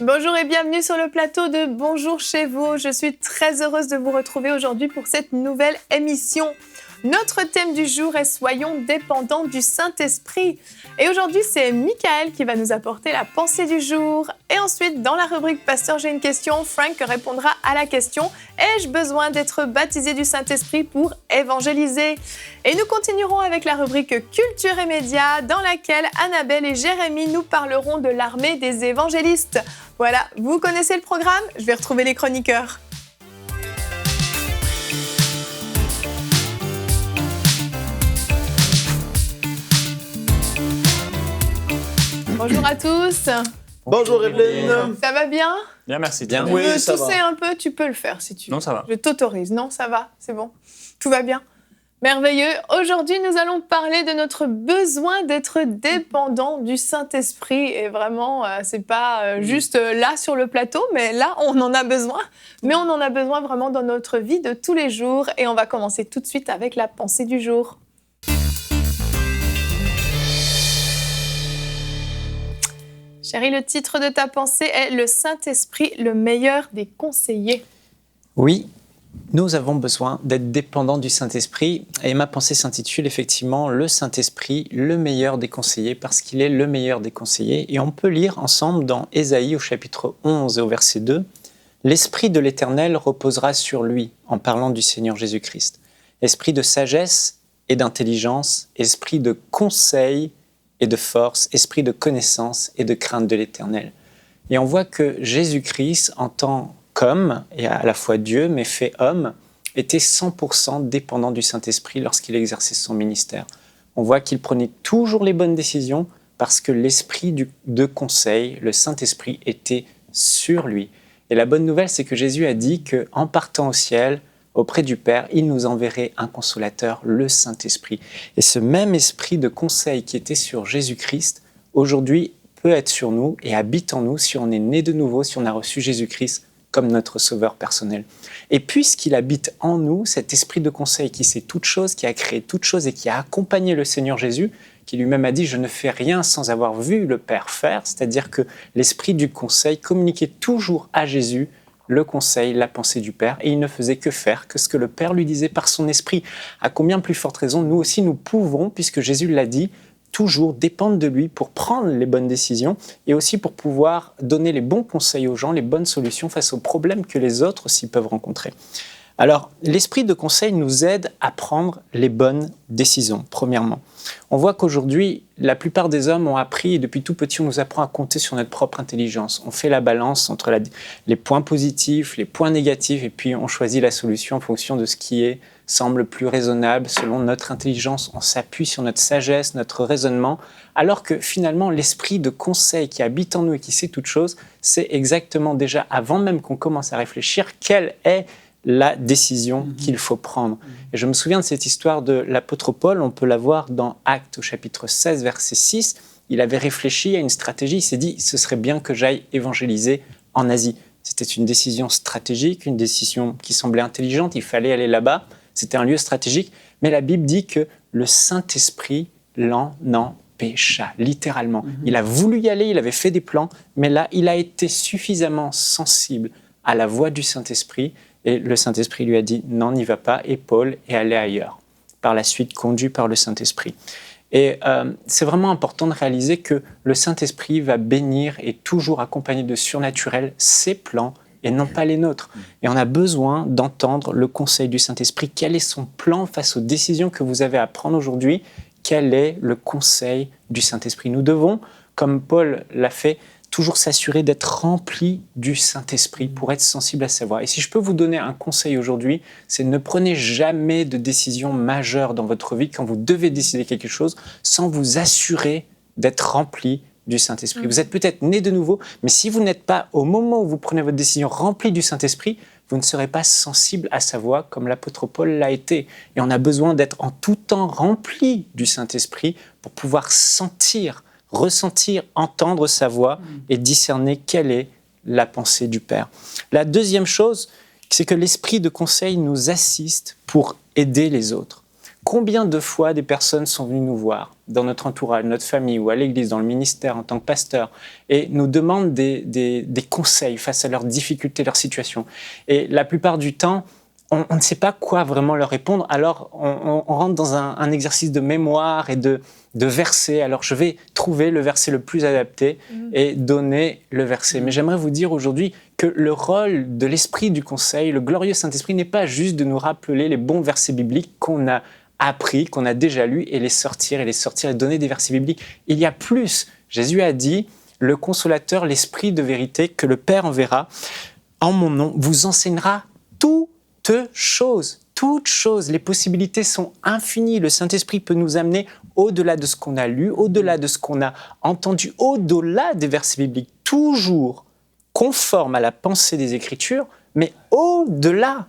Bonjour et bienvenue sur le plateau de Bonjour chez vous. Je suis très heureuse de vous retrouver aujourd'hui pour cette nouvelle émission. Notre thème du jour est « Soyons dépendants du Saint-Esprit ». Et aujourd'hui, c'est Michael qui va nous apporter la pensée du jour. Et ensuite, dans la rubrique « Pasteur, j'ai une question », Frank répondra à la question « Ai-je besoin d'être baptisé du Saint-Esprit pour évangéliser ?» Et nous continuerons avec la rubrique « Culture et médias » dans laquelle Annabelle et Jérémy nous parleront de l'armée des évangélistes. Voilà, vous connaissez le programme, je vais retrouver les chroniqueurs. Bonjour à tous. Bonjour Evelyne. Ça va bien? Bien, merci. Bien. Tu Oui, veux ça tousser va. un peu, tu peux le faire si tu veux. Non, ça va. Je t'autorise. Non, ça va, c'est bon. Tout va bien. Merveilleux. Aujourd'hui, nous allons parler de notre besoin d'être dépendant du Saint-Esprit. Et vraiment, c'est pas juste là sur le plateau, mais là, on en a besoin. Mais on en a besoin vraiment dans notre vie de tous les jours. Et on va commencer tout de suite avec la pensée du jour. Chérie, le titre de ta pensée est « Le Saint-Esprit, le meilleur des conseillers ». Oui, nous avons besoin d'être dépendants du Saint-Esprit. Et ma pensée s'intitule effectivement « Le Saint-Esprit, le meilleur des conseillers » parce qu'il est le meilleur des conseillers. Et on peut lire ensemble dans Ésaïe au chapitre 11 et au verset 2 « L'Esprit de l'Éternel reposera sur lui » en parlant du Seigneur Jésus-Christ. Esprit de sagesse et d'intelligence, esprit de conseil et de force, esprit de connaissance et de crainte de l'Éternel. Et on voit que Jésus-Christ, en tant qu'homme, et à la fois Dieu, mais fait homme, était 100% dépendant du Saint-Esprit lorsqu'il exerçait son ministère. On voit qu'il prenait toujours les bonnes décisions parce que l'esprit de conseil, le Saint-Esprit, était sur lui. Et la bonne nouvelle, c'est que Jésus a dit qu'en partant au ciel, auprès du Père, il nous enverrait un consolateur, le Saint-Esprit. Et ce même esprit de conseil qui était sur Jésus-Christ, aujourd'hui, peut être sur nous et habite en nous si on est né de nouveau, si on a reçu Jésus-Christ comme notre sauveur personnel. Et puisqu'il habite en nous, cet esprit de conseil qui sait toutes choses, qui a créé toutes choses et qui a accompagné le Seigneur Jésus, qui lui-même a dit « Je ne fais rien sans avoir vu le Père faire », c'est-à-dire que l'esprit du conseil communiquait toujours à Jésus le conseil, la pensée du Père, et il ne faisait que faire que ce que le Père lui disait par son esprit. À combien plus forte raison, nous aussi, nous pouvons, puisque Jésus l'a dit, toujours dépendre de lui pour prendre les bonnes décisions et aussi pour pouvoir donner les bons conseils aux gens, les bonnes solutions face aux problèmes que les autres aussi peuvent rencontrer. Alors, l'esprit de conseil nous aide à prendre les bonnes décisions, premièrement. On voit qu'aujourd'hui, la plupart des hommes ont appris, et depuis tout petit, on nous apprend à compter sur notre propre intelligence. On fait la balance entre les points positifs, les points négatifs, et puis on choisit la solution en fonction de ce qui semble plus raisonnable. Selon notre intelligence, on s'appuie sur notre sagesse, notre raisonnement, alors que finalement, l'esprit de conseil qui habite en nous et qui sait toutes choses, c'est exactement déjà, avant même qu'on commence à réfléchir, quelle est la décision qu'il faut prendre. Et je me souviens de cette histoire de l'apôtre Paul, on peut la voir dans Actes au chapitre 16, verset 6. Il avait réfléchi à une stratégie, il s'est dit « ce serait bien que j'aille évangéliser en Asie ». C'était une décision stratégique, une décision qui semblait intelligente, il fallait aller là-bas, c'était un lieu stratégique, mais la Bible dit que le Saint-Esprit l'en empêcha, littéralement. Il a voulu y aller, il avait fait des plans, mais là, il a été suffisamment sensible à la voix du Saint-Esprit. Et le Saint-Esprit lui a dit « non, n'y va pas » et Paul est allé ailleurs, par la suite conduit par le Saint-Esprit. Et c'est vraiment important de réaliser que le Saint-Esprit va bénir et toujours accompagner de surnaturel ses plans et non pas les nôtres. Et on a besoin d'entendre le conseil du Saint-Esprit. Quel est son plan face aux décisions que vous avez à prendre aujourd'hui? Quel est le conseil du Saint-Esprit? Nous devons, comme Paul l'a fait, toujours s'assurer d'être rempli du Saint-Esprit pour être sensible à sa voix. Et si je peux vous donner un conseil aujourd'hui, c'est ne prenez jamais de décision majeure dans votre vie quand vous devez décider quelque chose sans vous assurer d'être rempli du Saint-Esprit. Vous êtes peut-être né de nouveau, mais si vous n'êtes pas, au moment où vous prenez votre décision, rempli du Saint-Esprit, vous ne serez pas sensible à sa voix comme l'apôtre Paul l'a été. Et on a besoin d'être en tout temps rempli du Saint-Esprit pour pouvoir sentir, ressentir, entendre sa voix et discerner quelle est la pensée du Père. La deuxième chose, c'est que l'esprit de conseil nous assiste pour aider les autres. Combien de fois des personnes sont venues nous voir dans notre entourage, notre famille ou à l'église, dans le ministère en tant que pasteur, et nous demandent des conseils face à leurs difficultés, leurs situations. Et la plupart du temps, on ne sait pas quoi vraiment leur répondre, alors on rentre dans un exercice de mémoire et de versets. Alors je vais trouver le verset le plus adapté et donner le verset. Mais j'aimerais vous dire aujourd'hui que le rôle de l'esprit du conseil, le glorieux Saint-Esprit, n'est pas juste de nous rappeler les bons versets bibliques qu'on a appris, qu'on a déjà lus, et les sortir et donner des versets bibliques. Il y a plus. Jésus a dit, le consolateur, l'esprit de vérité que le Père enverra en mon nom vous enseignera toutes choses. Toutes choses. Les possibilités sont infinies. Le Saint-Esprit peut nous amener au-delà de ce qu'on a lu, au-delà de ce qu'on a entendu, au-delà des versets bibliques, toujours conforme à la pensée des Écritures, mais au-delà.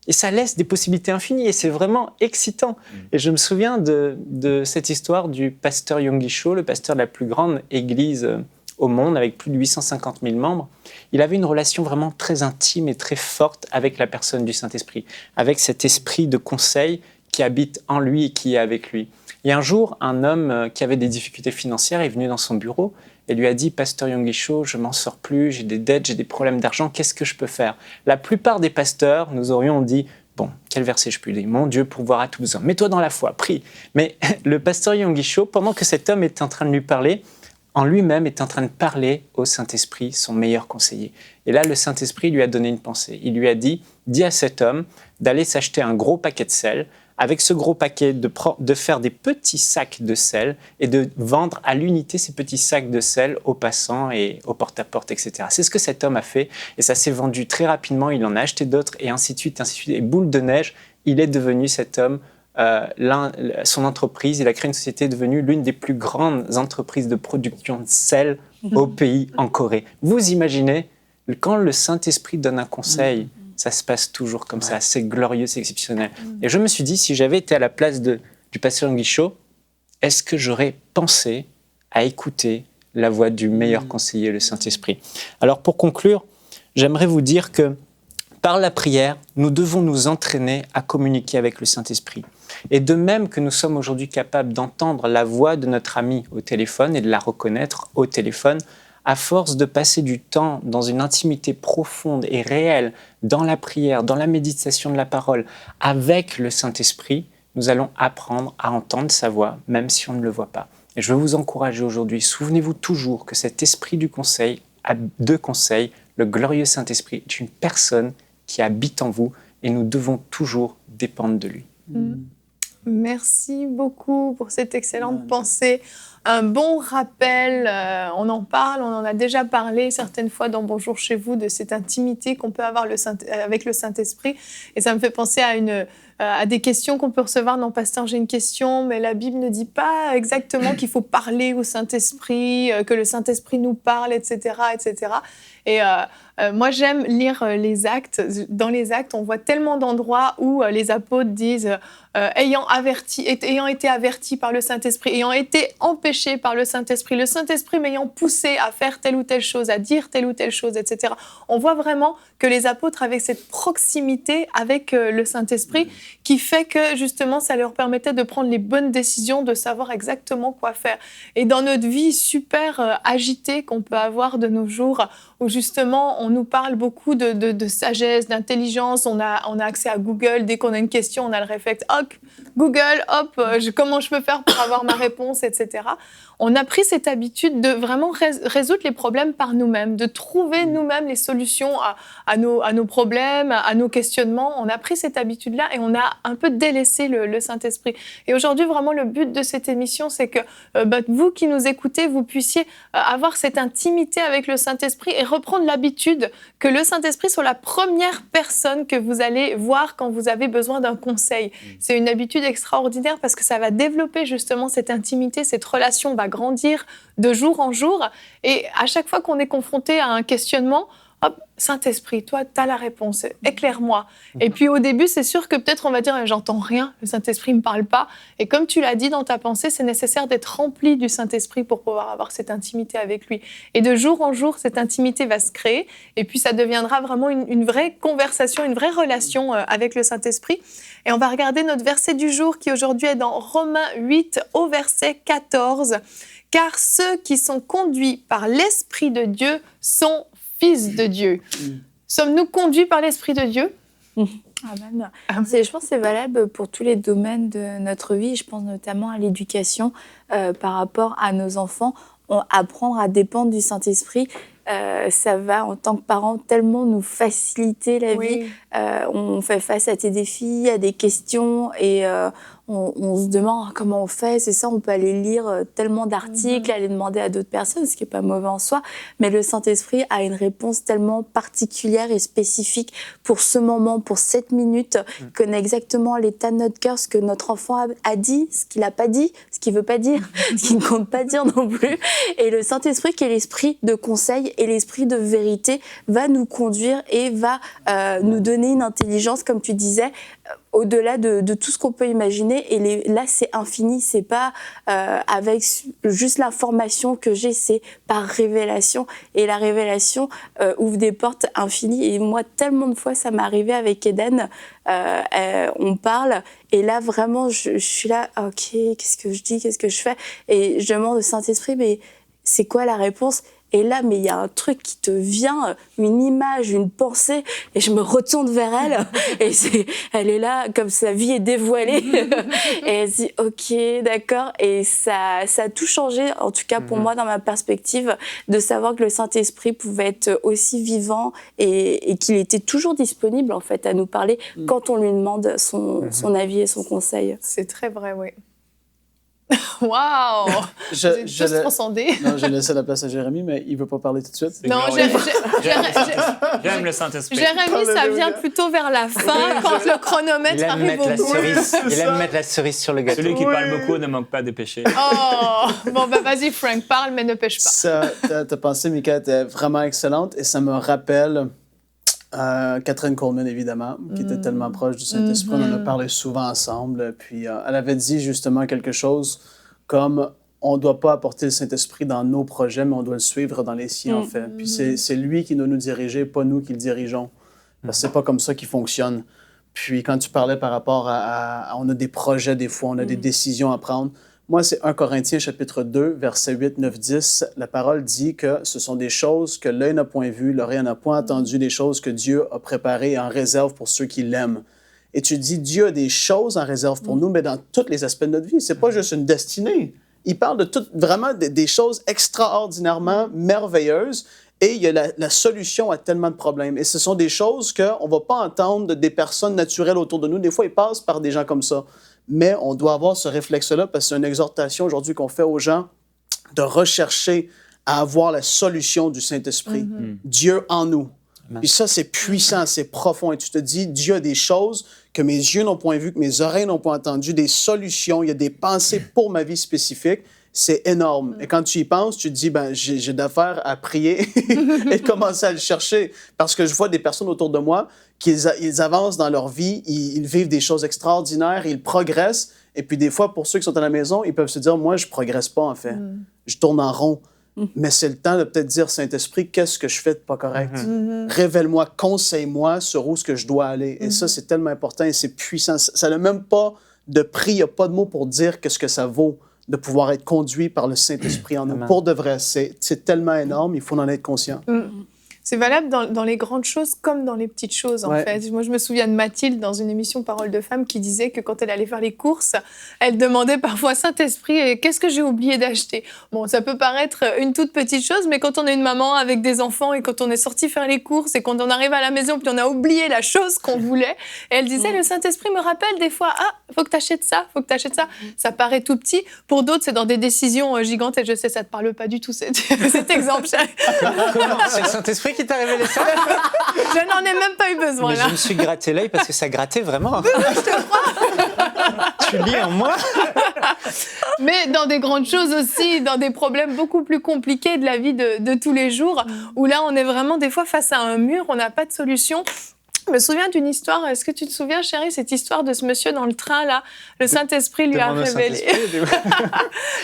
Et ça laisse des possibilités infinies et c'est vraiment excitant. Et je me souviens de cette histoire du pasteur Yonggi Cho, le pasteur de la plus grande église au monde, avec plus de 850 000 membres. Il avait une relation vraiment très intime et très forte avec la personne du Saint-Esprit, avec cet esprit de conseil qui habite en lui et qui est avec lui. Et un jour, un homme qui avait des difficultés financières est venu dans son bureau et lui a dit « Pasteur Yonggi Cho, je m'en sors plus, j'ai des dettes, j'ai des problèmes d'argent, qu'est-ce que je peux faire ?» La plupart des pasteurs nous aurions dit « Bon, quel verset je peux lire ? Mon Dieu pourvoira à tout besoin. Mets-toi dans la foi, prie. » Mais le pasteur Yonggi Cho, pendant que cet homme était en train de lui parler, en lui-même est en train de parler au Saint-Esprit, son meilleur conseiller. Et là, le Saint-Esprit lui a donné une pensée. Il lui a dit « Dis à cet homme d'aller s'acheter un gros paquet de sel, avec ce gros paquet, de faire des petits sacs de sel et de vendre à l'unité ces petits sacs de sel aux passants et au porte-à-porte, etc. » C'est ce que cet homme a fait et ça s'est vendu très rapidement. Il en a acheté d'autres et ainsi de suite, ainsi de suite. Et boule de neige, il est devenu cet homme, son entreprise, il a créé une société devenue l'une des plus grandes entreprises de production de sel au pays, en Corée. Vous imaginez, quand le Saint-Esprit donne un conseil, ça se passe toujours comme ça, c'est glorieux, c'est exceptionnel. Et je me suis dit, si j'avais été à la place du pasteur Yonggi Cho, est-ce que j'aurais pensé à écouter la voix du meilleur conseiller, le Saint-Esprit? Alors pour conclure, j'aimerais vous dire que par la prière, nous devons nous entraîner à communiquer avec le Saint-Esprit. Et de même que nous sommes aujourd'hui capables d'entendre la voix de notre ami au téléphone et de la reconnaître au téléphone, à force de passer du temps dans une intimité profonde et réelle, dans la prière, dans la méditation de la parole, avec le Saint-Esprit, nous allons apprendre à entendre sa voix, même si on ne le voit pas. Et je veux vous encourager aujourd'hui, souvenez-vous toujours que cet esprit du conseil, de conseil, le glorieux Saint-Esprit, est une personne qui habite en vous et nous devons toujours dépendre de lui. Merci beaucoup pour cette excellente pensée. Un bon rappel, on en parle, on en a déjà parlé certaines fois dans Bonjour chez vous, de cette intimité qu'on peut avoir avec le Saint-Esprit. Et ça me fait penser à des questions qu'on peut recevoir. Non, pasteur, j'ai une question, mais la Bible ne dit pas exactement qu'il faut parler au Saint-Esprit, que le Saint-Esprit nous parle, etc., etc. Et moi, j'aime lire les actes. Dans les actes, on voit tellement d'endroits où les apôtres disent ayant été avertis par le Saint-Esprit, ayant été empêchés par le Saint-Esprit m'ayant poussé à faire telle ou telle chose, à dire telle ou telle chose, etc. On voit vraiment que les apôtres avaient cette proximité avec le Saint-Esprit qui fait que justement, ça leur permettait de prendre les bonnes décisions, de savoir exactement quoi faire. Et dans notre vie super agitée qu'on peut avoir de nos jours, où justement, on nous parle beaucoup de sagesse, d'intelligence, on a accès à Google, dès qu'on a une question, on a le réflexe, hop, Google, hop, comment je peux faire pour avoir ma réponse, etc. On a pris cette habitude de vraiment résoudre les problèmes par nous-mêmes, de trouver nous-mêmes les solutions à nos problèmes, à nos questionnements. On a pris cette habitude-là et on a un peu délaissé le Saint-Esprit. Et aujourd'hui, vraiment, le but de cette émission, c'est que vous qui nous écoutez, vous puissiez avoir cette intimité avec le Saint-Esprit et reprendre l'habitude que le Saint-Esprit soit la première personne que vous allez voir quand vous avez besoin d'un conseil. C'est une habitude extraordinaire parce que ça va développer justement cette intimité, cette relation va grandir de jour en jour. Et à chaque fois qu'on est confronté à un questionnement, hop, Saint-Esprit, toi, tu as la réponse, éclaire-moi. Et puis au début, c'est sûr que peut-être on va dire, j'entends rien, le Saint-Esprit ne me parle pas. Et comme tu l'as dit dans ta pensée, c'est nécessaire d'être rempli du Saint-Esprit pour pouvoir avoir cette intimité avec lui. Et de jour en jour, cette intimité va se créer. Et puis ça deviendra vraiment une vraie conversation, une vraie relation avec le Saint-Esprit. Et on va regarder notre verset du jour qui aujourd'hui est dans Romains 8 au verset 14. « Car ceux qui sont conduits par l'Esprit de Dieu sont fils de Dieu. » Sommes-nous conduits par l'Esprit de Dieu? Amen. Je pense que c'est valable pour tous les domaines de notre vie. Je pense notamment à l'éducation par rapport à nos enfants. Apprendre à dépendre du Saint-Esprit, ça va, en tant que parents, tellement nous faciliter la vie. On fait face à des défis, à des questions et on se demande comment on fait. C'est ça, on peut aller lire tellement d'articles, aller demander à d'autres personnes, ce qui n'est pas mauvais en soi. Mais le Saint-Esprit a une réponse tellement particulière et spécifique pour ce moment, pour cette minute, connaît exactement l'état de notre cœur, ce que notre enfant a dit, ce qu'il n'a pas dit, ce qu'il ne veut pas dire, ce qu'il ne compte pas dire non plus. Et le Saint-Esprit, qui est l'esprit de conseil et l'esprit de vérité, va nous conduire et va nous donner une intelligence, comme tu disais, au-delà de tout ce qu'on peut imaginer. Et là, c'est infini. C'est pas avec juste l'information que j'ai, c'est par révélation. Et la révélation ouvre des portes infinies. Et moi, tellement de fois, ça m'est arrivé avec Eden. On parle, et là, vraiment, je suis là, ok, qu'est-ce que je dis, qu'est-ce que je fais? Et je demande au Saint-Esprit, mais c'est quoi la réponse? Et là, mais il y a un truc qui te vient, une image, une pensée, et je me retourne vers elle, et elle est là, comme sa vie est dévoilée, et elle se dit, ok, d'accord, et ça a tout changé, en tout cas pour moi, dans ma perspective, de savoir que le Saint-Esprit pouvait être aussi vivant, et qu'il était toujours disponible, en fait, à nous parler, quand on lui demande son avis et son conseil. C'est très vrai, oui. Waouh! Vous êtes tous transcendés. Non, j'ai laissé la place à Jérémy, mais il ne veut pas parler tout de suite. Non, j'aime le Saint-Esprit. Jérémy, ça vient plutôt vers la fin, quand le chronomètre arrive au bout. Il aime mettre la cerise sur le gâteau. Celui qui parle beaucoup ne manque pas de péché. Oh! Bon, ben vas-y, Frank, parle, mais ne pêche pas. Ta pensée, Mika, était vraiment excellente, et ça me rappelle Catherine Coleman, évidemment, qui était tellement proche du Saint-Esprit. On en a parlé souvent ensemble. Puis elle avait dit justement quelque chose comme on ne doit pas apporter le Saint-Esprit dans nos projets, mais on doit le suivre dans les siens, en fait. Puis c'est lui qui doit nous diriger, pas nous qui le dirigeons. Parce que c'est pas comme ça qu'il fonctionne. Puis quand tu parlais par rapport à on a des projets des fois, on a des décisions à prendre. Moi, c'est 1 Corinthiens chapitre 2, versets 8, 9, 10. La parole dit que ce sont des choses que l'œil n'a point vues, l'oreille n'a point entendu, des choses que Dieu a préparées en réserve pour ceux qui l'aiment. Et tu dis, Dieu a des choses en réserve pour nous, mais dans tous les aspects de notre vie. C'est pas juste une destinée. Il parle de vraiment des choses extraordinairement merveilleuses. Et il y a la solution à tellement de problèmes. Et ce sont des choses qu'on ne va pas entendre des personnes naturelles autour de nous. Des fois, ils passent par des gens comme ça. Mais on doit avoir ce réflexe-là parce que c'est une exhortation aujourd'hui qu'on fait aux gens de rechercher à avoir la solution du Saint-Esprit. Dieu en nous. Puis ça, c'est puissant, c'est profond. Et tu te dis, Dieu a des choses que mes yeux n'ont point vues, que mes oreilles n'ont pas entendues, des solutions, il y a des pensées pour ma vie spécifique. C'est énorme. Et quand tu y penses, tu te dis, ben, j'ai d'affaires à prier et de commencer à le chercher. Parce que je vois des personnes autour de moi qui ils avancent dans leur vie, ils vivent des choses extraordinaires, ils progressent. Et puis des fois, pour ceux qui sont à la maison, ils peuvent se dire, moi, je progresse pas en fait. Je tourne en rond. Mais c'est le temps de peut-être dire, Saint-Esprit, qu'est-ce que je fais de pas correct? Révèle-moi, conseille-moi sur où est-ce que je dois aller. Et ça, c'est tellement important et c'est puissant. Ça n'a même pas de prix, il n'y a pas de mots pour dire qu'est-ce que ça vaut de pouvoir être conduit par le Saint-Esprit en nous. Pour de vrai, c'est tellement énorme, il faut en être conscient. C'est valable dans les grandes choses comme dans les petites choses, en fait. Moi, je me souviens de Mathilde, dans une émission Parole de Femme, qui disait que quand elle allait faire les courses, elle demandait parfois, Saint-Esprit, qu'est-ce que j'ai oublié d'acheter? Bon, ça peut paraître une toute petite chose, mais quand on est une maman avec des enfants et quand on est sorti faire les courses et quand on arrive à la maison puis on a oublié la chose qu'on voulait, et elle disait, le Saint-Esprit me rappelle des fois, faut que tu achètes ça, faut que tu achètes ça. Ça paraît tout petit. Pour d'autres, c'est dans des décisions gigantes. Et je sais, ça ne te parle pas du tout, cet exemple. Comment? C'est le Saint-Esprit qui t'a révélé ça? Je n'en ai même pas eu besoin. Mais là. je me suis gratté l'œil parce que ça grattait vraiment. Je te crois. Tu lis en moi. Mais dans des grandes choses aussi, dans des problèmes beaucoup plus compliqués de la vie de tous les jours, où là, on est vraiment des fois face à un mur, on n'a pas de solution. Je me souviens d'une histoire, est-ce que tu te souviens, chérie, cette histoire de ce monsieur dans le train, là, le Saint-Esprit lui a révélé...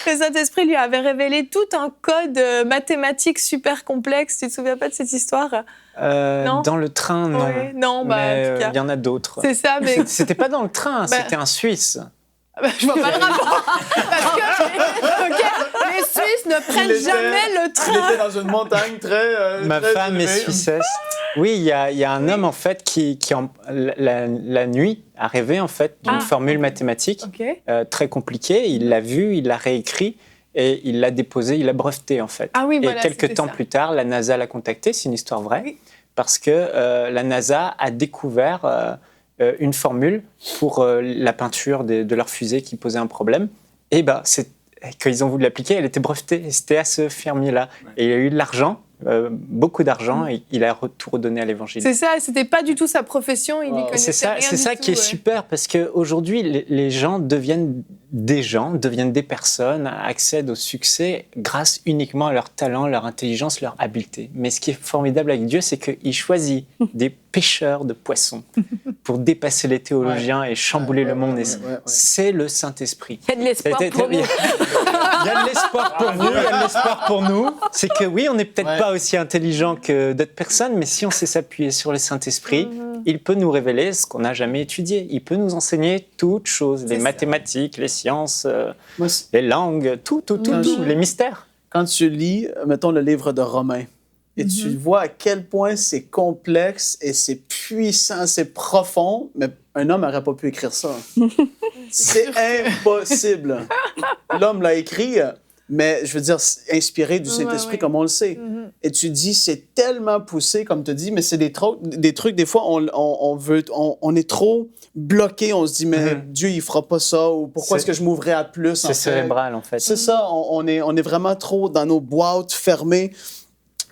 Le Saint-Esprit lui avait révélé tout un code mathématique super complexe. Tu te souviens pas de cette histoire? Non. Dans le train, non. Oui, non, bah, en tout cas. Il y en a d'autres. C'est ça, mais... C'était pas dans le train, c'était un Suisse. Je vois pas le rapport. Parce que les Suisses ne prennent jamais le train. Il était dans une montagne très... Ma très femme est élevée. suissesse. Oui, il y a un homme, en fait, qui la nuit, a rêvé, en fait, d'une formule mathématique très compliquée. Il l'a vue, il l'a réécrit et il l'a déposée, il l'a breveté, en fait. Ah oui, et voilà, quelques temps plus tard, la NASA l'a contacté, c'est une histoire vraie, parce que la NASA a découvert une formule pour la peinture de leur fusée qui posait un problème. Et quand ils ont voulu l'appliquer, elle était brevetée. Et c'était à ce fermier-là. Et il a eu de l'argent, beaucoup d'argent, et il a tout redonné à l'Évangile. C'est ça, c'était pas du tout sa profession, il n'y connaissait rien du tout. C'est ça qui est super, parce qu'aujourd'hui, les gens deviennent des personnes, accèdent au succès grâce uniquement à leur talent, leur intelligence, leur habileté. Mais ce qui est formidable avec Dieu, c'est qu'il choisit des pêcheurs de poissons pour dépasser les théologiens et chambouler le monde. C'est le Saint-Esprit. Il y a de l'espoir pour nous. Il y a de l'espoir pour vous, il y a de l'espoir pour nous. C'est que oui, on n'est peut-être pas aussi intelligent que d'autres personnes, mais si on sait s'appuyer sur le Saint-Esprit, il peut nous révéler ce qu'on n'a jamais étudié. Il peut nous enseigner toutes choses, les mathématiques, les sciences, les langues, tout, les mystères. Quand tu lis, mettons, le livre de Romains, et tu vois à quel point c'est complexe et c'est puissant, c'est profond, mais un homme n'aurait pas pu écrire ça. C'est impossible. L'homme l'a écrit, mais je veux dire, inspiré du Saint-Esprit, comme on le sait. Et tu dis, c'est tellement poussé, comme tu dis, mais c'est des trucs, des fois, on est trop bloqué, on se dit, mais Dieu, il fera pas ça, ou pourquoi est-ce que je m'ouvrais à plus? C'est cérébral, en fait. C'est ça, on est vraiment trop dans nos boîtes fermées.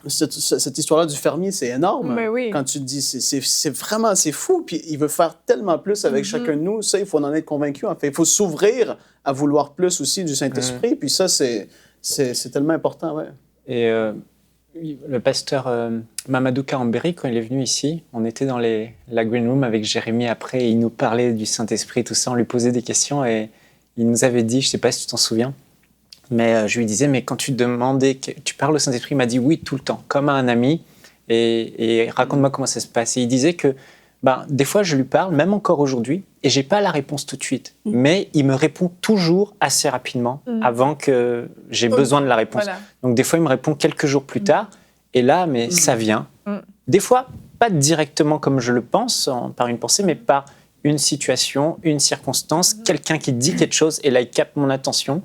Cette histoire-là du fermier, c'est énorme. Oui. Quand tu te dis, c'est vraiment, c'est fou. Puis il veut faire tellement plus avec chacun de nous. Ça, il faut en être convaincu. En fait, il faut s'ouvrir à vouloir plus aussi du Saint-Esprit. Puis ça, c'est tellement important, ouais. Et le pasteur Mamadou Karambéry, quand il est venu ici, on était dans la Green Room avec Jérémy après, et il nous parlait du Saint-Esprit, tout ça, on lui posait des questions, et il nous avait dit, je ne sais pas si tu t'en souviens, mais je lui disais, mais quand tu demandais, tu parles au Saint-Esprit, il m'a dit oui tout le temps, comme à un ami, et raconte-moi comment ça se passe. Et il disait que des fois, je lui parle, même encore aujourd'hui, et j'ai pas la réponse tout de suite. Mais il me répond toujours assez rapidement, avant que j'ai besoin de la réponse. Voilà. Donc des fois, il me répond quelques jours plus tard, et là, mais ça vient. Des fois, pas directement comme je le pense, par une pensée, mais par une situation, une circonstance, quelqu'un qui dit quelque chose, et là, il capte mon attention.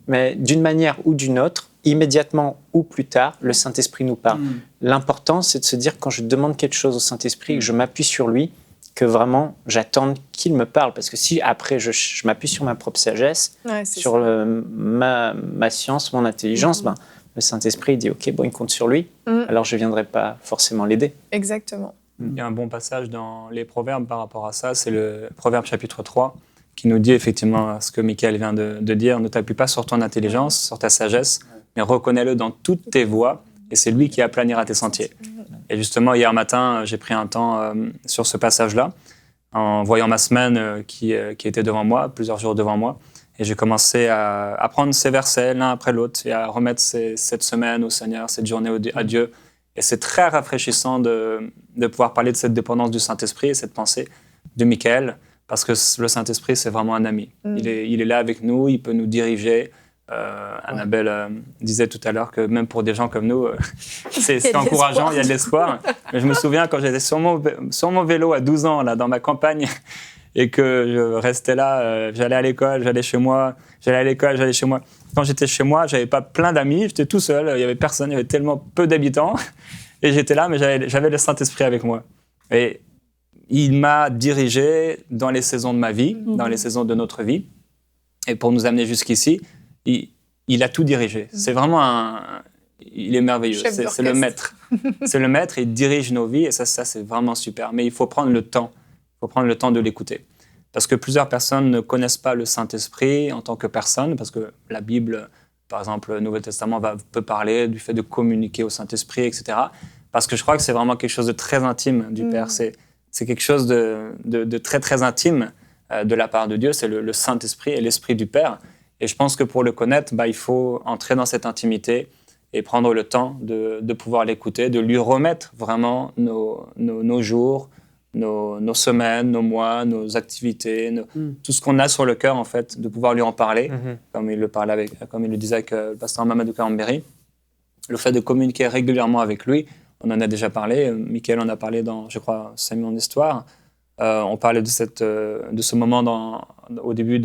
Mais d'une manière ou d'une autre, immédiatement ou plus tard, le Saint-Esprit nous parle. L'important, c'est de se dire, quand je demande quelque chose au Saint-Esprit, que je m'appuie sur lui, que vraiment, j'attende qu'il me parle. Parce que si après, je m'appuie sur ma propre sagesse, sur ma science, mon intelligence, le Saint-Esprit dit, OK, il compte sur lui, alors je ne viendrai pas forcément l'aider. Exactement. Il y a un bon passage dans les Proverbes par rapport à ça, c'est le Proverbe chapitre 3, qui nous dit effectivement ce que Michael vient de dire, ne t'appuie pas sur ton intelligence, sur ta sagesse, mais reconnais-le dans toutes tes voies, et c'est lui qui aplanira tes sentiers. Et justement, hier matin, j'ai pris un temps sur ce passage-là, en voyant ma semaine qui était devant moi, plusieurs jours devant moi, et j'ai commencé à prendre ces versets l'un après l'autre, et à remettre cette semaine au Seigneur, cette journée à Dieu. Et c'est très rafraîchissant de pouvoir parler de cette dépendance du Saint-Esprit et cette pensée de Michael, parce que le Saint-Esprit, c'est vraiment un ami. Il est là avec nous, il peut nous diriger. Annabelle disait tout à l'heure que même pour des gens comme nous, c'est encourageant, il y a de l'espoir. Mais je me souviens quand j'étais sur mon vélo à 12 ans, là, dans ma campagne, et que je restais là, j'allais à l'école, j'allais chez moi, j'allais à l'école, j'allais chez moi. Quand j'étais chez moi, j'avais pas plein d'amis, j'étais tout seul, il y avait personne, il y avait tellement peu d'habitants. Et j'étais là, mais j'avais le Saint-Esprit avec moi. Et il m'a dirigé dans les saisons de ma vie, dans les saisons de notre vie. Et pour nous amener jusqu'ici, il a tout dirigé. C'est vraiment il est merveilleux. C'est le maître. C'est le maître, il dirige nos vies et ça c'est vraiment super. Mais il faut prendre le temps. Il faut prendre le temps de l'écouter. parce que plusieurs personnes ne connaissent pas le Saint-Esprit en tant que personne, parce que la Bible, par exemple, le Nouveau Testament peut parler du fait de communiquer au Saint-Esprit, etc. Parce que je crois que c'est vraiment quelque chose de très intime du Père. C'est quelque chose de très, très intime de la part de Dieu. C'est le Saint-Esprit et l'Esprit du Père. Et je pense que pour le connaître, il faut entrer dans cette intimité et prendre le temps de pouvoir l'écouter, de lui remettre vraiment nos jours, nos semaines, nos mois, nos activités, tout ce qu'on a sur le cœur, en fait, de pouvoir lui en parler, comme il le disait avec le pasteur Mamadou Karambéry. Le fait de communiquer régulièrement avec lui, on en a déjà parlé, Michael en a parlé dans, je crois, 5 millions d'histoires. On parlait de ce moment au début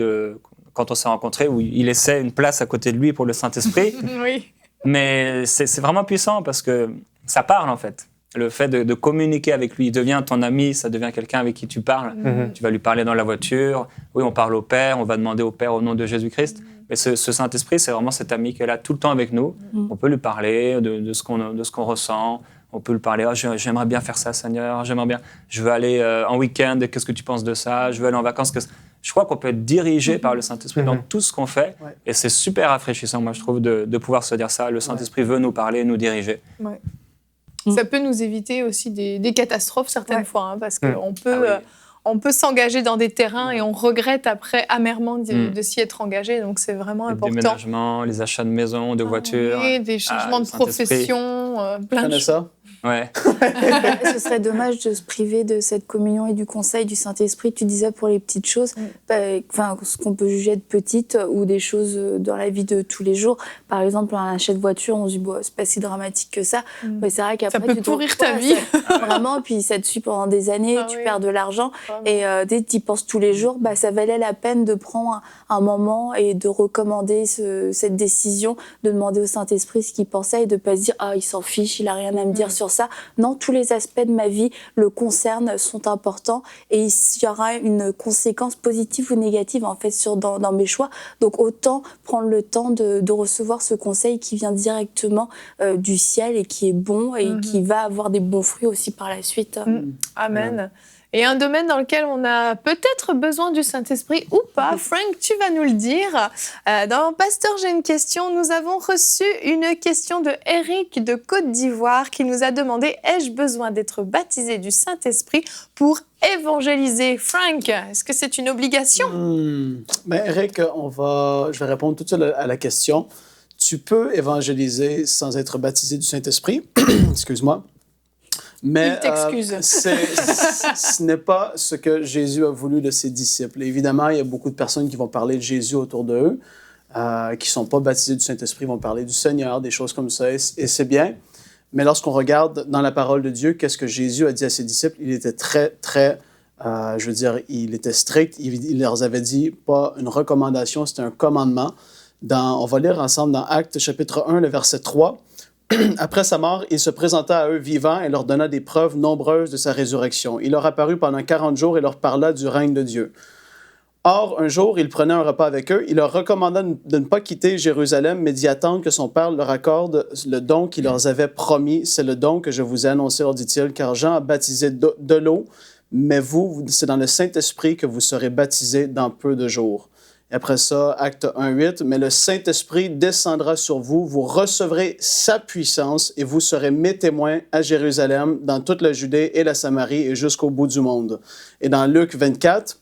quand on s'est rencontrés, où il laissait une place à côté de lui pour le Saint-Esprit. Oui. Mais c'est vraiment puissant parce que ça parle, en fait. Le fait de communiquer avec lui, il devient ton ami, ça devient quelqu'un avec qui tu parles. Tu vas lui parler dans la voiture. Oui, on parle au Père, on va demander au Père au nom de Jésus-Christ. Mais ce Saint-Esprit, c'est vraiment cet ami qui est là tout le temps avec nous. On peut lui parler de ce qu'on ressent. On peut lui parler, j'aimerais bien faire ça, Seigneur, je veux aller en week-end, qu'est-ce que tu penses de ça? Je veux aller en vacances. Je crois qu'on peut être dirigé par le Saint-Esprit dans tout ce qu'on fait. Ouais. Et c'est super rafraîchissant, moi, je trouve, de pouvoir se dire ça. Le Saint-Esprit veut nous parler, nous diriger. Ouais. Ça peut nous éviter aussi des catastrophes certaines fois, hein, parce qu'on peut... On peut s'engager dans des terrains et on regrette après amèrement de s'y être engagé. Donc, c'est vraiment important. Les déménagements, les achats de maisons, de voitures. Oui, des changements de profession, plein de choses. Ouais. Ce serait dommage de se priver de cette communion et du conseil du Saint-Esprit. Tu disais pour les petites choses, ce qu'on peut juger de petites ou des choses dans la vie de tous les jours. Par exemple, un achat de voiture, on se dit, c'est pas si dramatique que ça. Mais c'est vrai qu'après, ça peut pourrir ta vie. Vraiment, puis ça te suit pendant des années, tu perds de l'argent. Et dès que tu y penses tous les jours, ça valait la peine de prendre un moment et de recommander cette décision, de demander au Saint-Esprit ce qu'il pensait et de ne pas se dire « il s'en fiche, il n'a rien à me dire sur ça ». Non, tous les aspects de ma vie le concernent, sont importants et il y aura une conséquence positive ou négative en fait dans mes choix. Donc autant prendre le temps de recevoir ce conseil qui vient directement du ciel et qui est bon et qui va avoir des bons fruits aussi par la suite. Amen. Et un domaine dans lequel on a peut-être besoin du Saint-Esprit ou pas, Frank, tu vas nous le dire. Dans Pasteur, j'ai une question. Nous avons reçu une question de Eric de Côte d'Ivoire qui nous a demandé « Ai-je besoin d'être baptisé du Saint-Esprit pour évangéliser ?» Frank, est-ce que c'est une obligation? Eric, je vais répondre tout de suite à la question. Tu peux évangéliser sans être baptisé du Saint-Esprit. Excuse-moi. Mais ce n'est pas ce que Jésus a voulu de ses disciples. Évidemment, il y a beaucoup de personnes qui vont parler de Jésus autour d'eux, qui ne sont pas baptisés du Saint-Esprit, vont parler du Seigneur, des choses comme ça, et c'est bien. Mais lorsqu'on regarde dans la parole de Dieu, qu'est-ce que Jésus a dit à ses disciples? Il était il était strict. Il leur avait dit, pas une recommandation, c'était un commandement. On va lire ensemble dans Actes, chapitre 1, le verset 3. Après sa mort, il se présenta à eux vivants et leur donna des preuves nombreuses de sa résurrection. Il leur apparut pendant 40 jours et leur parla du règne de Dieu. Or, un jour, il prenait un repas avec eux. Il leur recommanda de ne pas quitter Jérusalem, mais d'y attendre que son Père leur accorde le don qu'il leur avait promis. C'est le don que je vous ai annoncé, leur dit-il, car Jean a baptisé de l'eau, mais vous, c'est dans le Saint-Esprit que vous serez baptisés dans peu de jours. Et après ça, Acte 1:8, « Mais le Saint-Esprit descendra sur vous, vous recevrez sa puissance et vous serez mes témoins à Jérusalem, dans toute la Judée et la Samarie et jusqu'au bout du monde. » Et dans Luc 24,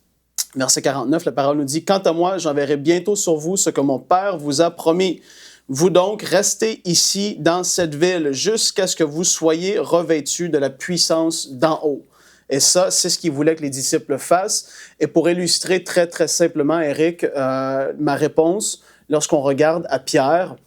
verset 49, la parole nous dit « Quant à moi, j'enverrai bientôt sur vous ce que mon Père vous a promis. Vous donc restez ici dans cette ville jusqu'à ce que vous soyez revêtus de la puissance d'en haut. » Et ça, c'est ce qu'il voulait que les disciples fassent. Et pour illustrer très, très simplement, Eric, ma réponse, lorsqu'on regarde à Pierre,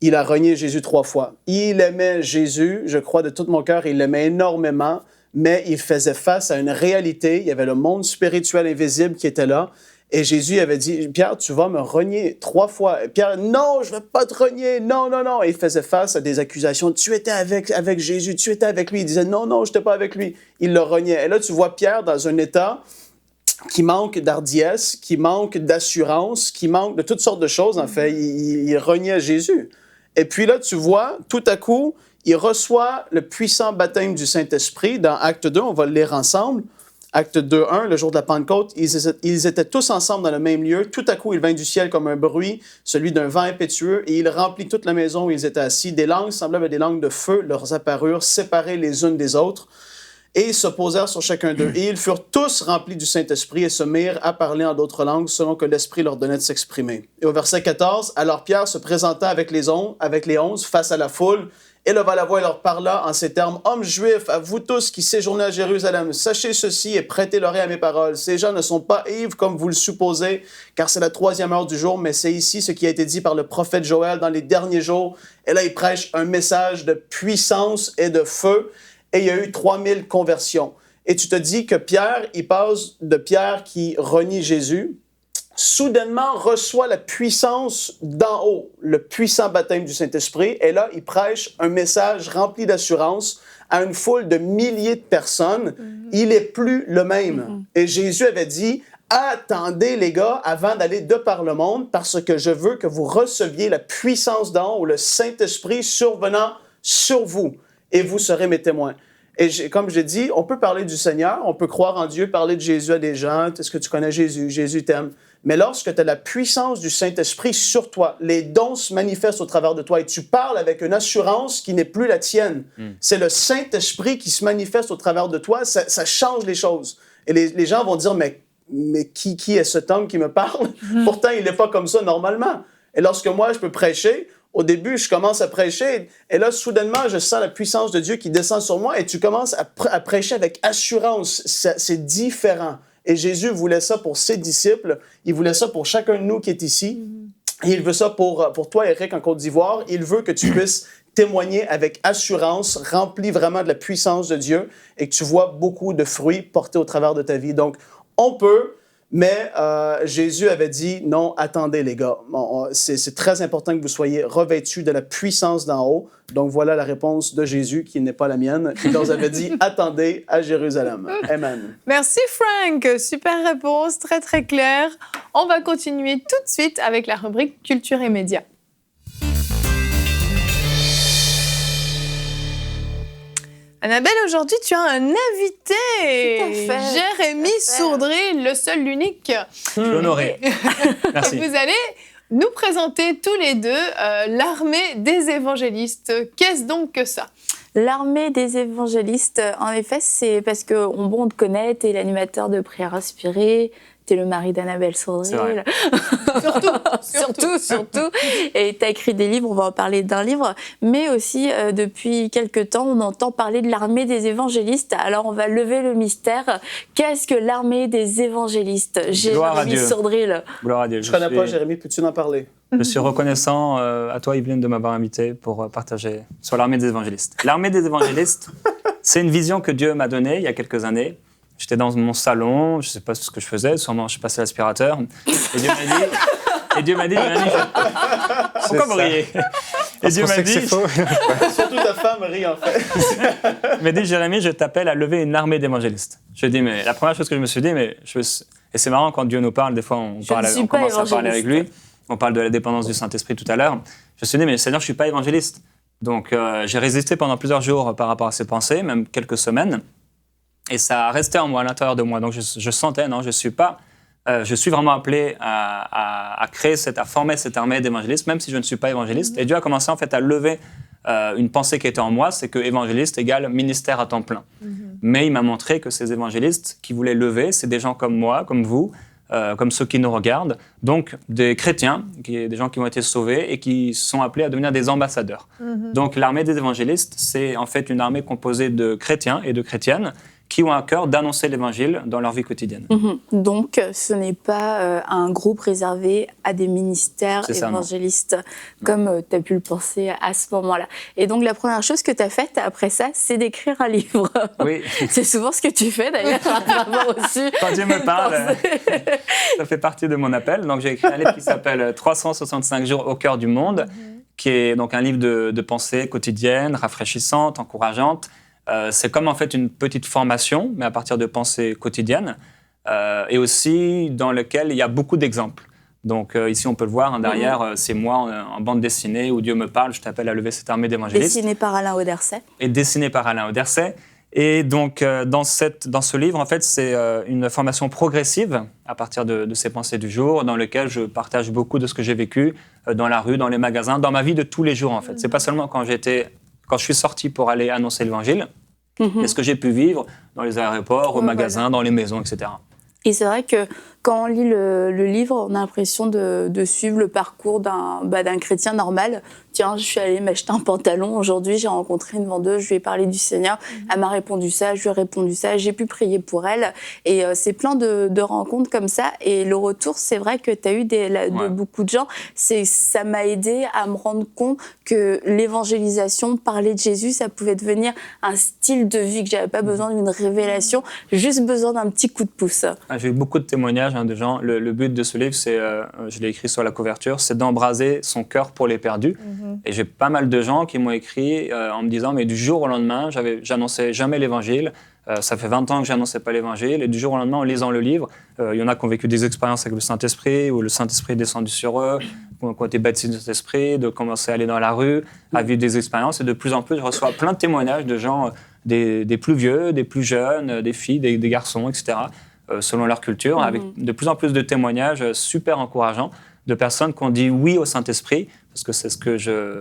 il a renié Jésus 3 fois. Il aimait Jésus, je crois de tout mon cœur, il l'aimait énormément, mais il faisait face à une réalité. Il y avait le monde spirituel invisible qui était là. Et Jésus avait dit, « Pierre, tu vas me renier 3 fois. » Et Pierre, « Non, je ne vais pas te renier. Non, non, non. » Et il faisait face à des accusations. « Tu étais avec Jésus, tu étais avec lui. » Il disait, « Non, non, je n'étais pas avec lui. » Il le reniait. Et là, tu vois Pierre dans un état qui manque d'hardiesse, qui manque d'assurance, qui manque de toutes sortes de choses, en fait. Il reniait Jésus. Et puis là, tu vois, tout à coup, il reçoit le puissant baptême du Saint-Esprit. Dans Acte 2, on va le lire ensemble. Acte 2:1, le jour de la Pentecôte, ils étaient tous ensemble dans le même lieu. Tout à coup, il vint du ciel comme un bruit, celui d'un vent impétueux, et il remplit toute la maison où ils étaient assis. Des langues semblables à des langues de feu leur apparurent, séparées les unes des autres, et ils se posèrent sur chacun d'eux. Et ils furent tous remplis du Saint-Esprit et se mirent à parler en d'autres langues selon que l'Esprit leur donnait de s'exprimer. Et au verset 14, alors Pierre se présenta avec les 11 face à la foule, éleva la voix et leur parla en ces termes: « Hommes juifs, à vous tous qui séjournez à Jérusalem, sachez ceci et prêtez l'oreille à mes paroles. Ces gens ne sont pas ivres comme vous le supposez, car c'est la 3e heure du jour, mais c'est ici ce qui a été dit par le prophète Joël dans les derniers jours. » Et là, il prêche un message de puissance et de feu, et il y a eu 3000 conversions. Et tu te dis que Pierre, il passe de Pierre qui renie Jésus, soudainement reçoit la puissance d'en haut, le puissant baptême du Saint-Esprit, et là, il prêche un message rempli d'assurance à une foule de milliers de personnes. Il n'est plus le même. Et Jésus avait dit: « Attendez, les gars, avant d'aller de par le monde, parce que je veux que vous receviez la puissance d'en haut, le Saint-Esprit survenant sur vous, et vous serez mes témoins. » Et comme j'ai dit, on peut parler du Seigneur, on peut croire en Dieu, parler de Jésus à des gens. Est-ce que tu connais Jésus? Jésus t'aime. Mais lorsque tu as la puissance du Saint-Esprit sur toi, les dons se manifestent au travers de toi et tu parles avec une assurance qui n'est plus la tienne. C'est le Saint-Esprit qui se manifeste au travers de toi, ça change les choses. Et les gens vont dire: mais qui est cet homme qui me parle? Pourtant, il n'est pas comme ça normalement. Et lorsque moi, je peux prêcher, au début, je commence à prêcher, et là, soudainement, je sens la puissance de Dieu qui descend sur moi, et tu commences à prêcher avec assurance. C'est différent. Et Jésus voulait ça pour ses disciples, il voulait ça pour chacun de nous qui est ici, et il veut ça pour toi, Eric, en Côte d'Ivoire. Il veut que tu puisses témoigner avec assurance, rempli vraiment de la puissance de Dieu, et que tu vois beaucoup de fruits portés au travers de ta vie. Donc, on peut... Mais Jésus avait dit: non, attendez les gars, c'est très important que vous soyez revêtus de la puissance d'en haut. Donc voilà la réponse de Jésus qui n'est pas la mienne. Il leur avait dit: attendez à Jérusalem. Amen. Merci Frank, super réponse, très très claire. On va continuer tout de suite avec la rubrique Culture et Médias. Annabelle, aujourd'hui, tu as un invité, Jérémy Sourdry, le seul, l'unique. Je suis honoré. Merci. Et vous allez nous présenter tous les deux l'armée des évangélistes. Qu'est-ce donc que ça ? L'armée des évangélistes, en effet, c'est parce que on te connaît, t'es l'animateur de Prière Inspirée, t'es le mari d'Annabelle Sourdry. Surtout. Et t'as écrit des livres, on va en parler d'un livre, mais aussi depuis quelques temps, on entend parler de l'armée des évangélistes. Alors on va lever le mystère. Qu'est-ce que l'armée des évangélistes? Jérémy Sourdry. Gloire à Dieu. Je ne connais pas Jérémy, peux-tu en parler? Je suis reconnaissant à toi, Yveline, de m'avoir invité pour partager sur l'armée des évangélistes. L'armée des évangélistes, c'est une vision que Dieu m'a donnée il y a quelques années. J'étais dans mon salon, je ne sais pas ce que je faisais, sûrement je passais l'aspirateur. Et Dieu m'a dit, pourquoi vous riez? Et Dieu m'a dit, surtout ta femme rit en fait. Il m'a dit: Jérémy, je t'appelle à lever une armée d'évangélistes. Je dis, mais la première chose que je me suis dit, et c'est marrant quand Dieu nous parle, des fois on commence à parler avec lui, on parle de la dépendance du Saint-Esprit tout à l'heure. Je me suis dit, mais Seigneur, je ne suis pas évangéliste. Donc j'ai résisté pendant plusieurs jours par rapport à ces pensées, même quelques semaines. Et ça a resté en moi, à l'intérieur de moi. Donc je sentais, non, je suis pas. Je suis vraiment appelé à former cette armée d'évangélistes, même si je ne suis pas évangéliste. Et Dieu a commencé en fait à lever une pensée qui était en moi, c'est que évangéliste égale ministère à temps plein. Mais il m'a montré que ces évangélistes qui voulaient lever, c'est des gens comme moi, comme vous, comme ceux qui nous regardent, donc des chrétiens, des gens qui ont été sauvés et qui sont appelés à devenir des ambassadeurs. Donc l'armée des évangélistes, c'est en fait une armée composée de chrétiens et de chrétiennes qui ont à cœur d'annoncer l'évangile dans leur vie quotidienne. Donc, ce n'est pas un groupe réservé à des ministères évangélistes, comme tu as pu le penser à ce moment-là. Et donc, la première chose que tu as faite après ça, c'est d'écrire un livre. Oui. C'est souvent ce que tu fais, d'ailleurs, aussi. Quand Dieu me parle, ça fait partie de mon appel. Donc, j'ai écrit un livre qui s'appelle « 365 jours au cœur du monde », qui est donc un livre de pensée quotidienne, rafraîchissante, encourageante. C'est comme en fait une petite formation, mais à partir de pensées quotidiennes, et aussi dans lequel il y a beaucoup d'exemples. Donc ici, on peut le voir, derrière, c'est moi en bande dessinée où Dieu me parle, je t'appelle à lever cette armée d'évangélistes. Dessiné par Alain Auderset. Et dessiné par Alain Auderset. Et donc, dans ce livre, en fait, c'est une formation progressive à partir de ces pensées du jour, dans lequel je partage beaucoup de ce que j'ai vécu dans la rue, dans les magasins, dans ma vie de tous les jours, en fait. C'est pas seulement quand je suis sorti pour aller annoncer l'évangile, mais ce que j'ai pu vivre dans les aéroports, au magasin, dans les maisons, etc. Et c'est vrai que quand on lit le livre, on a l'impression de suivre le parcours d'un chrétien normal. Tiens, je suis allée m'acheter un pantalon aujourd'hui, j'ai rencontré une vendeuse, je lui ai parlé du Seigneur, elle m'a répondu ça, je lui ai répondu ça, j'ai pu prier pour elle. Et c'est plein de rencontres comme ça. Et le retour, c'est vrai que tu as eu de beaucoup de gens. Ça m'a aidé à me rendre compte que l'évangélisation, parler de Jésus, ça pouvait devenir un style de vie, que j'avais pas besoin d'une révélation, juste besoin d'un petit coup de pouce. J'ai eu beaucoup de témoignages de gens. Le but de ce livre, c'est, je l'ai écrit sur la couverture, c'est d'embraser son cœur pour les perdus. Et j'ai pas mal de gens qui m'ont écrit en me disant, mais du jour au lendemain, j'annonçais jamais l'évangile. Ça fait 20 ans que j'annonçais pas l'évangile. Et du jour au lendemain, en lisant le livre, il y en a qui ont vécu des expériences avec le Saint-Esprit, où le Saint-Esprit est descendu sur eux, qui ont été baptisés du Saint-Esprit, de commencer à aller dans la rue, à vivre des expériences. Et de plus en plus, je reçois plein de témoignages de gens, des plus vieux, des plus jeunes, des filles, des garçons, etc., selon leur culture, avec de plus en plus de témoignages super encourageants de personnes qui ont dit oui au Saint-Esprit, parce que c'est ce que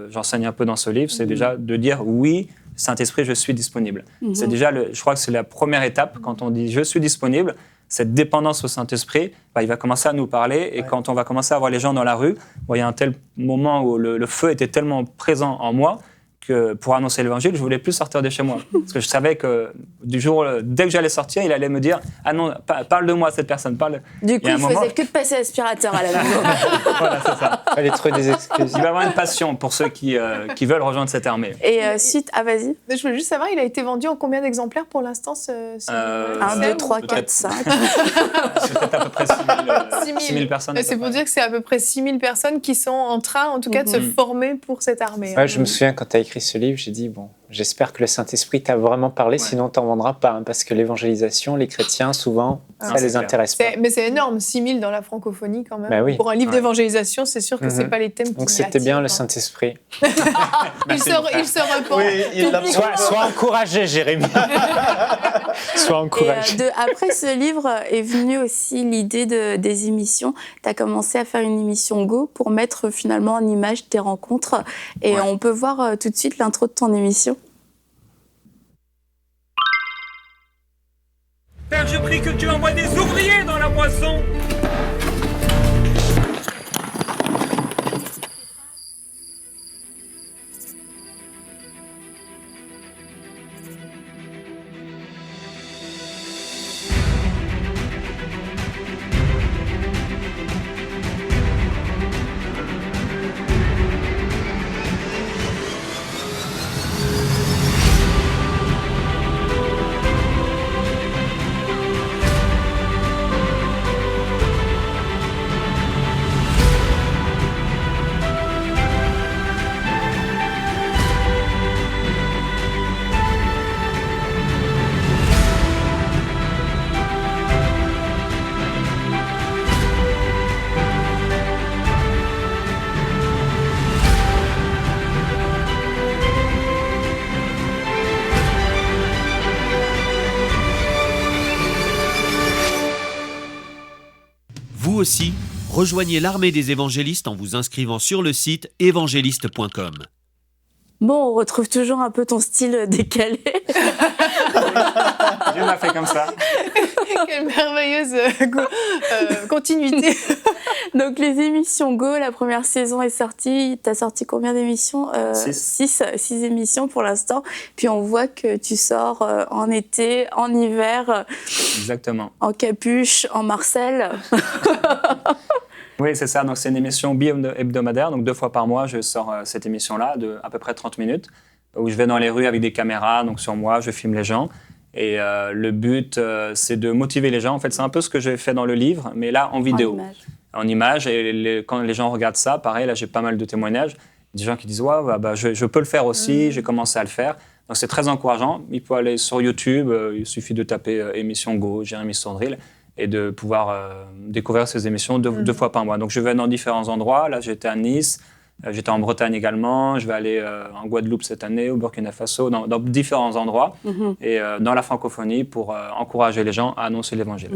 j'enseigne un peu dans ce livre, c'est déjà de dire oui, Saint-Esprit, je suis disponible. C'est déjà, je crois que c'est la première étape, quand on dit je suis disponible, cette dépendance au Saint-Esprit, il va commencer à nous parler, et quand on va commencer à voir les gens dans la rue, il y a un tel moment où le feu était tellement présent en moi, que pour annoncer l'évangile, je voulais plus sortir de chez moi. Parce que je savais que dès que j'allais sortir, il allait me dire « Ah non, parle de moi, cette personne. » Du coup, il faisait que de passer l'aspirateur à la maison. Voilà, c'est ça. Il fallait trouver des excuses. Il va y avoir une passion pour ceux qui veulent rejoindre cette armée. Et suite, vas-y. Je voulais juste savoir, il a été vendu en combien d'exemplaires pour l'instant 1, 2, 3, 4, 5. C'est peut-être à peu près 6 000 personnes. C'est pour dire que c'est à peu près 6 000 personnes qui sont en train, en tout cas, de se former pour cette armée. Ouais, je me souviens, quand tu as écrit ce livre, j'ai dit, bon, j'espère que le Saint-Esprit t'a vraiment parlé, sinon t'en vendras pas, hein, parce que l'évangélisation, les chrétiens, souvent, ça les intéresse pas. Mais c'est énorme, 6 000 dans la francophonie quand même. Bah oui. Pour un livre d'évangélisation, c'est sûr que c'est pas les thèmes qui Donc c'était bien le Saint-Esprit. il se répand. Oui, Sois encouragé, Jérémie. Sois encouragé. Et après ce livre est venue aussi l'idée des émissions. Tu as commencé à faire une émission Go pour mettre finalement en image tes rencontres. Et on peut voir tout de suite l'intro de ton émission. Père, je prie que tu envoies des ouvriers dans la moisson. Vous aussi, rejoignez l'armée des évangélistes en vous inscrivant sur le site évangéliste.com. Bon, on retrouve toujours un peu ton style décalé. Dieu m'a fait comme ça. Quelle merveilleuse continuité. Donc les émissions Go, la première saison est sortie. Tu as sorti combien d'émissions 6 émissions pour l'instant. Puis on voit que tu sors en été, en hiver. Exactement. En capuche, en Marcel. Oui, c'est ça. Donc, c'est une émission bi-hebdomadaire. Donc, 2 fois par mois, je sors cette émission-là de à peu près 30 minutes où je vais dans les rues avec des caméras, donc sur moi, je filme les gens. Et le but, c'est de motiver les gens. En fait, c'est un peu ce que j'ai fait dans le livre, mais là, en vidéo. En image. Et quand les gens regardent ça, pareil, là, j'ai pas mal de témoignages. Des gens qui disent « Ouais, je peux le faire aussi, j'ai commencé à le faire ». Donc, c'est très encourageant. Il faut aller sur YouTube, il suffit de taper émission Go, Jérémy Sandril, et de pouvoir découvrir ces émissions 2 fois par mois. Donc, je vais dans différents endroits. Là, j'étais à Nice, J'étais en Bretagne également, je vais aller en Guadeloupe cette année, au Burkina Faso, dans différents endroits, et dans la francophonie pour encourager les gens à annoncer l'Évangile.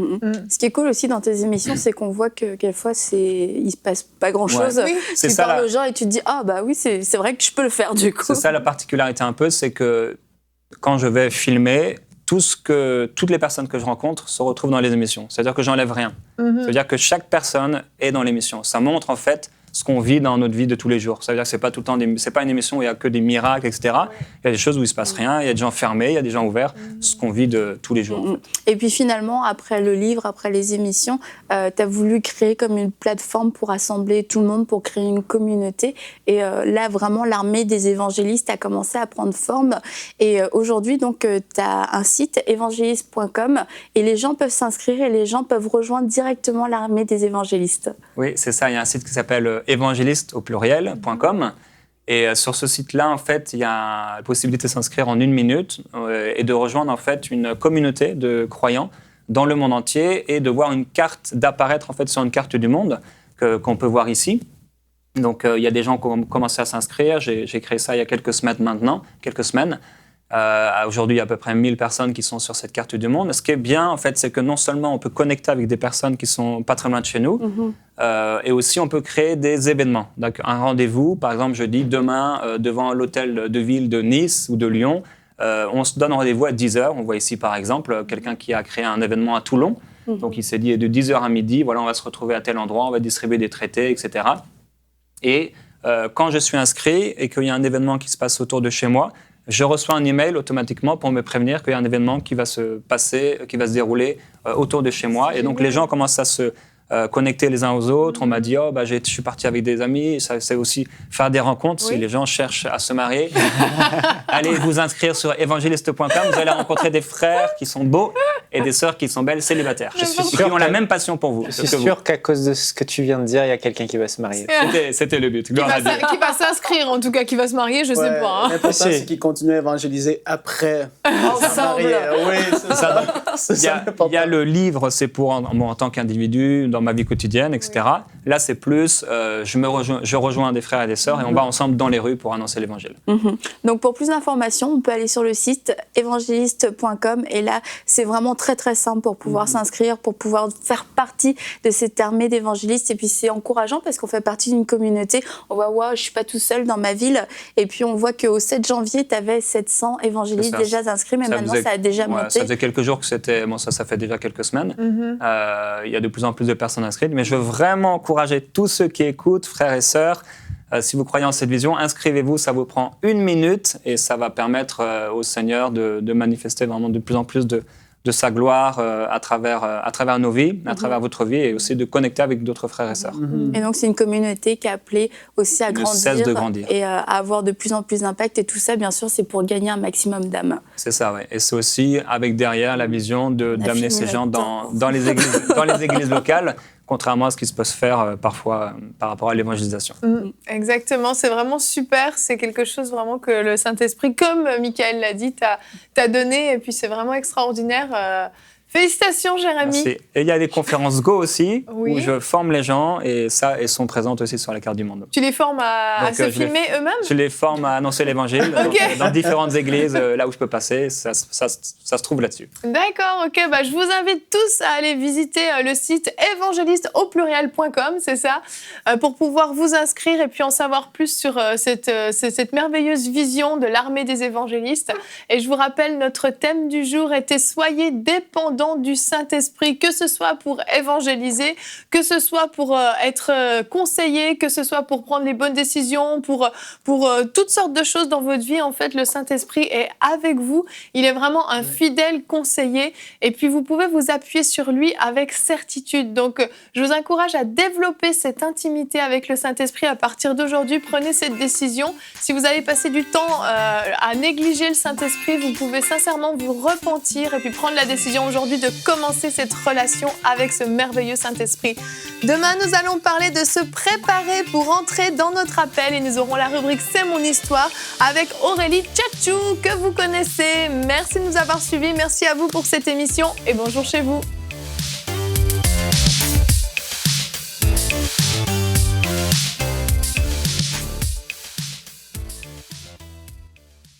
Ce qui est cool aussi dans tes émissions, c'est qu'on voit que quelquefois, il se passe pas grand-chose. Ouais. Tu parles aux gens et tu te dis, ah bah oui, c'est vrai que je peux le faire du coup. C'est ça la particularité un peu, c'est que quand je vais filmer, toutes les personnes que je rencontre se retrouvent dans les émissions. C'est-à-dire que j'enlève rien. C'est-à-dire que chaque personne est dans l'émission. Ça montre en fait ce qu'on vit dans notre vie de tous les jours. C'est-à-dire que c'est pas tout le temps c'est pas une émission où il y a que des miracles, etc. Il y a des choses où il se passe rien, il y a des gens fermés, il y a des gens ouverts, ce qu'on vit de tous les jours. En fait. Et puis finalement, après le livre, après les émissions, tu as voulu créer comme une plateforme pour rassembler tout le monde, pour créer une communauté. Et là, vraiment, l'armée des évangélistes a commencé à prendre forme. Et aujourd'hui, donc, tu as un site, évangéliste.com, et les gens peuvent s'inscrire et les gens peuvent rejoindre directement l'armée des évangélistes. Oui, c'est ça. Il y a un site qui s'appelle évangéliste au pluriel.com. Et sur ce site-là, en fait, il y a la possibilité de s'inscrire en 1 minute et de rejoindre en fait une communauté de croyants dans le monde entier et de voir une carte, d'apparaître en fait sur une carte du monde qu'on peut voir ici. Donc, il y a des gens qui ont commencé à s'inscrire. J'ai créé ça il y a quelques semaines maintenant, Aujourd'hui, il y a à peu près 1000 personnes qui sont sur cette carte du monde. Ce qui est bien, en fait, c'est que non seulement on peut connecter avec des personnes qui sont pas très loin de chez nous, et aussi on peut créer des événements. Donc, un rendez-vous, par exemple, je dis demain, devant l'hôtel de ville de Nice ou de Lyon, on se donne rendez-vous à 10h. On voit ici, par exemple, quelqu'un qui a créé un événement à Toulon. Donc, il s'est dit de 10h à midi, voilà, on va se retrouver à tel endroit, on va distribuer des traités, etc. Et quand je suis inscrit et qu'il y a un événement qui se passe autour de chez moi, je reçois un email automatiquement pour me prévenir qu'il y a un événement qui va se passer, qui va se dérouler autour de chez moi. Et donc, les gens commencent à se connecter les uns aux autres. On m'a dit, je suis parti avec des amis. Ça, c'est aussi faire des rencontres. Si les gens cherchent à se marier, allez vous inscrire sur évangéliste.com. Vous allez rencontrer des frères qui sont beaux et des sœurs qui sont belles célibataires. Je suis sûr qui ont la même passion pour vous. Je suis sûr qu'à cause de ce que tu viens de dire, il y a quelqu'un qui va se marier. C'était le but. Qui va s'inscrire, en tout cas, qui va se marier, je sais pas. L'important, c'est qu'ils continuent à évangéliser après. Ensemble. Oui, c'est ça. Il y a le livre, c'est pour en tant qu'individu, dans ma vie quotidienne, etc. Là, c'est plus, je rejoins des frères et des sœurs et on va ensemble dans les rues pour annoncer l'évangile. Donc, pour plus d'informations, on peut aller sur le site évangéliste.com et là, c'est vraiment très, très simple pour pouvoir s'inscrire, pour pouvoir faire partie de cette armée d'évangélistes. Et puis, c'est encourageant parce qu'on fait partie d'une communauté. On voit, je ne suis pas tout seul dans ma ville. Et puis, on voit qu'au 7 janvier, tu avais 700 évangélistes déjà inscrits, mais maintenant, ça a déjà monté. Ça faisait quelques jours que c'était... Bon, ça fait déjà quelques semaines. Il y a de plus en plus de personnes inscrites. Mais je veux vraiment encourager tous ceux qui écoutent, frères et sœurs, si vous croyez en cette vision, inscrivez-vous, ça vous prend 1 minute et ça va permettre au Seigneur de manifester vraiment de plus en plus de sa gloire à travers nos vies, à travers votre vie et aussi de connecter avec d'autres frères et sœurs. Et donc, c'est une communauté qui est appelée aussi à grandir et à avoir de plus en plus d'impact. Et tout ça, bien sûr, c'est pour gagner un maximum d'âmes. C'est ça, oui. Et c'est aussi avec derrière la vision d'amener ces gens dans les églises locales, contrairement à ce qui se peut se faire parfois par rapport à l'évangélisation. Exactement, c'est vraiment super. C'est quelque chose vraiment que le Saint-Esprit, comme Michael l'a dit, t'a donné. Et puis c'est vraiment extraordinaire. Félicitations, Jérémy. Merci. Et il y a des conférences Go aussi, Oui. où je forme les gens et elles sont présentes aussi sur la carte du monde. Tu les formes à se filmer eux-mêmes? Je les forme à annoncer l'évangile dans différentes églises, là où je peux passer. Ça se trouve là-dessus. D'accord, ok. Je vous invite tous à aller visiter le site évangéliste.com, c'est ça, pour pouvoir vous inscrire et puis en savoir plus sur cette merveilleuse vision de l'armée des évangélistes. Et je vous rappelle, notre thème du jour était « Soyez dépendants du Saint-Esprit », que ce soit pour évangéliser, que ce soit pour être conseillé, que ce soit pour prendre les bonnes décisions, pour toutes sortes de choses dans votre vie. En fait, le Saint-Esprit est avec vous. Il est vraiment un fidèle conseiller. Et puis, vous pouvez vous appuyer sur lui avec certitude. Donc, je vous encourage à développer cette intimité avec le Saint-Esprit à partir d'aujourd'hui. Prenez cette décision. Si vous avez passé du temps à négliger le Saint-Esprit, vous pouvez sincèrement vous repentir et puis prendre la décision aujourd'hui de commencer cette relation avec ce merveilleux Saint-Esprit. Demain, nous allons parler de se préparer pour entrer dans notre appel et nous aurons la rubrique « C'est mon histoire » avec Aurélie Tchatchou que vous connaissez. Merci de nous avoir suivis, merci à vous pour cette émission et bonjour chez vous.